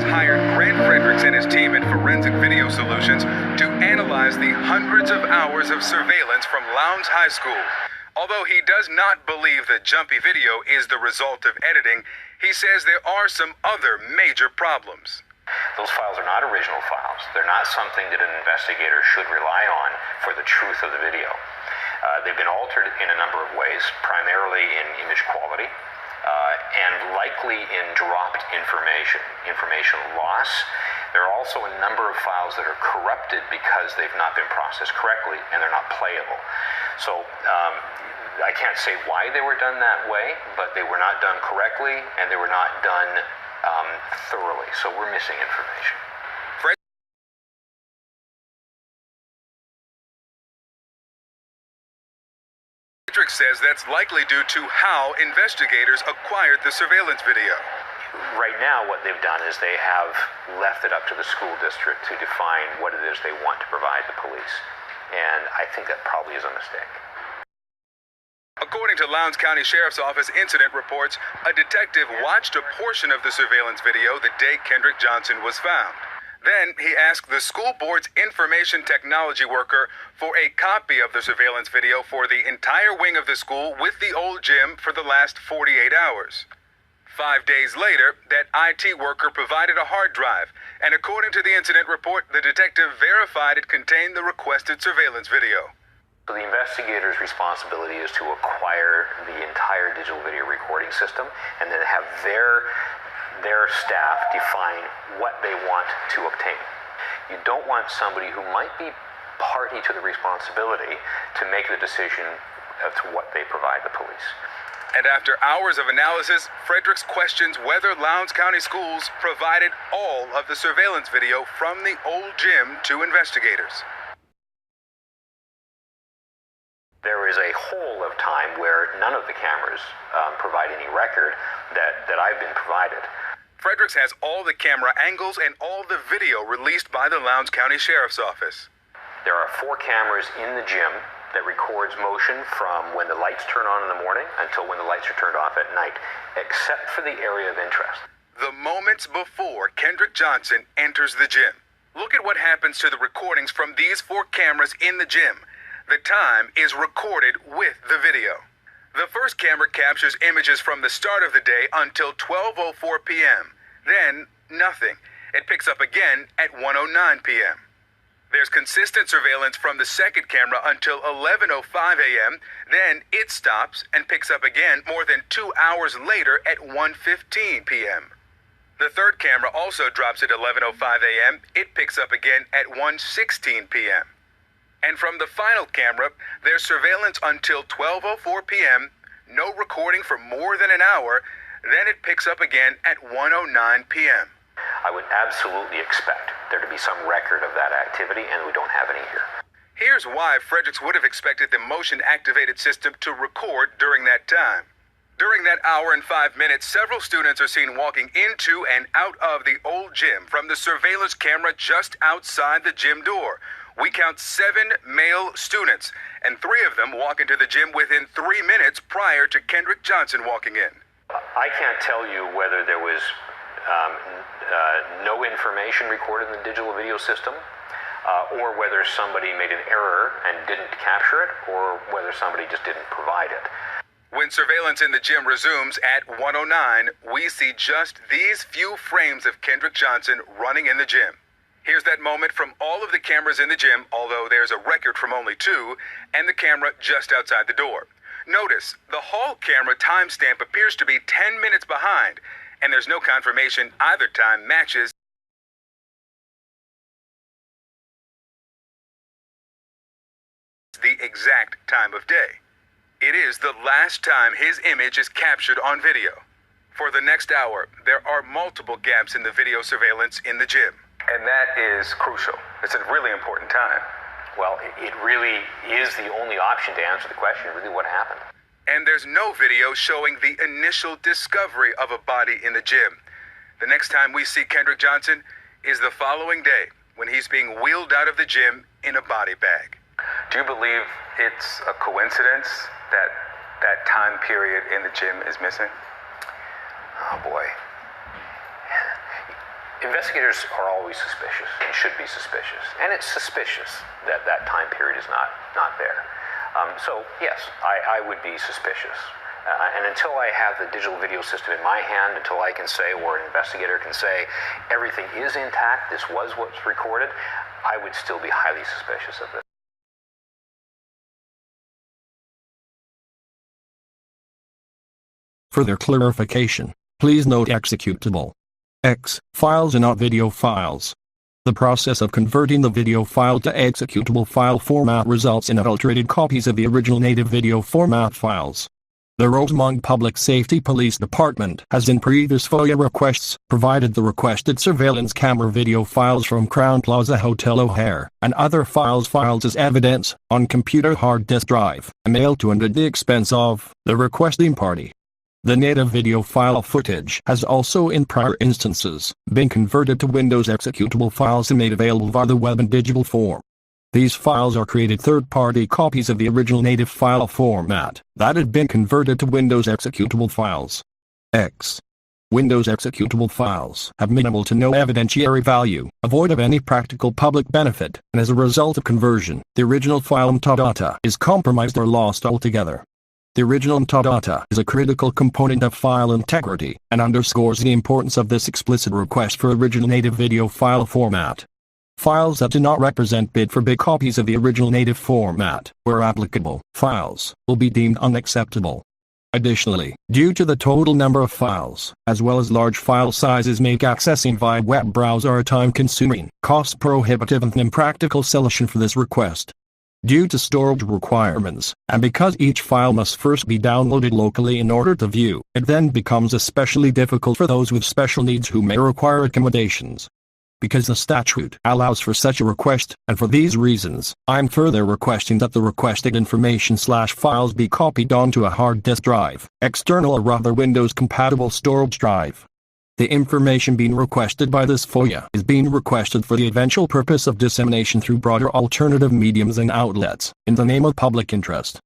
has hired Grant Fredericks and his team at Forensic Video Solutions to analyze the hundreds of hours of surveillance from Lowndes High School. Although he does not believe the jumpy video is the result of editing, he says there are some other major problems. Those files are not original files. They're not something that an investigator should rely on for the truth of the video. They've been altered in a number of ways, primarily in image quality, and likely in dropped information loss. There are also a number of files that are corrupted because they've not been processed correctly and they're not playable. So I can't say why they were done that way, but they were not done correctly and they were not done thoroughly. So we're missing information. Fredericks says that's likely due to how investigators acquired the surveillance video. Right now, what they've done is they have left it up to the school district to define what it is they want to provide the police. And I think that probably is a mistake. According to Lowndes County Sheriff's Office incident reports, a detective watched a portion of the surveillance video the day Kendrick Johnson was found. Then he asked the school board's information technology worker for a copy of the surveillance video for the entire wing of the school with the old gym for the last 48 hours. 5 days later, that IT worker provided a hard drive, and according to the incident report, the detective verified it contained the requested surveillance video. So the investigator's responsibility is to acquire the entire digital video recording system and then have their staff define what they want to obtain. You don't want somebody who might be party to the responsibility to make the decision as to what they provide the police. And after hours of analysis, Fredericks questions whether Lowndes County Schools provided all of the surveillance video from the old gym to investigators. There is a whole of time where none of the cameras provide any record that I've been provided. Fredericks has all the camera angles and all the video released by the Lowndes County Sheriff's Office. There are 4 cameras in the gym that records motion from when the lights turn on in the morning until when the lights are turned off at night, except for the area of interest. The moments before Kendrick Johnson enters the gym. Look at what happens to the recordings from these 4 cameras in the gym. The time is recorded with the video. The first camera captures images from the start of the day until 12:04 p.m. Then, nothing. It picks up again at 1:09 p.m. There's consistent surveillance from the second camera until 11:05 a.m. Then it stops and picks up again more than 2 hours later at 1:15 p.m. The third camera also drops at 11:05 a.m. It picks up again at 1:16 p.m. And from the final camera, there's surveillance until 12:04 p.m., no recording for more than an hour, then it picks up again at 1:09 p.m. I would absolutely expect there to be some record of that activity, and we don't have any here. Here's why Fredericks would have expected the motion-activated system to record during that time. During that hour and 5 minutes, several students are seen walking into and out of the old gym from the surveillance camera just outside the gym door. We count 7 male students, and 3 of them walk into the gym within 3 minutes prior to Kendrick Johnson walking in. I can't tell you whether there was no information recorded in the digital video system, or whether somebody made an error and didn't capture it, or whether somebody just didn't provide it. When surveillance in the gym resumes at 1:09, we see just these few frames of Kendrick Johnson running in the gym. Here's that moment from all of the cameras in the gym, although there's a record from only 2, and the camera just outside the door. Notice, the hall camera timestamp appears to be 10 minutes behind, and there's no confirmation either time matches the exact time of day. It is the last time his image is captured on video. For the next hour, there are multiple gaps in the video surveillance in the gym. And that is crucial. It's a really important time. Well, it really is the only option to answer the question, really what happened. And there's no video showing the initial discovery of a body in the gym. The next time we see Kendrick Johnson is the following day when he's being wheeled out of the gym in a body bag. Do you believe it's a coincidence that that time period in the gym is missing? Oh boy. Investigators are always suspicious and should be suspicious, and it's suspicious that that time period is not there. So yes, I would be suspicious. And until I have the digital video system in my hand, until I can say, or an investigator can say, everything is intact, this was what's recorded, I would still be highly suspicious of this. Further clarification, please note executable. X files are not video files. The process of converting the video file to executable file format results in adulterated copies of the original native video format files. The Rosemont Public Safety Police Department has in previous FOIA requests provided the requested surveillance camera video files from Crowne Plaza Hotel O'Hare and other files as evidence on computer hard disk drive, mailed to and at the expense of the requesting party. The native video file footage has also in prior instances been converted to Windows executable files and made available via the web in digital form. These files are created third-party copies of the original native file format that had been converted to Windows executable files. X. Windows executable files have minimal to no evidentiary value, void of any practical public benefit, and as a result of conversion, the original file metadata is compromised or lost altogether. The original metadata is a critical component of file integrity and underscores the importance of this explicit request for original native video file format. Files that do not represent bit-for-bit copies of the original native format, where applicable, files will be deemed unacceptable. Additionally, due to the total number of files, as well as large file sizes make accessing via web browser a time-consuming, cost-prohibitive and impractical solution for this request. Due to storage requirements, and because each file must first be downloaded locally in order to view, it then becomes especially difficult for those with special needs who may require accommodations. Because the statute allows for such a request, and for these reasons, I'm further requesting that the requested information/files be copied onto a hard disk drive, external or rather Windows-compatible storage drive. The information being requested by this FOIA is being requested for the eventual purpose of dissemination through broader alternative mediums and outlets, in the name of public interest.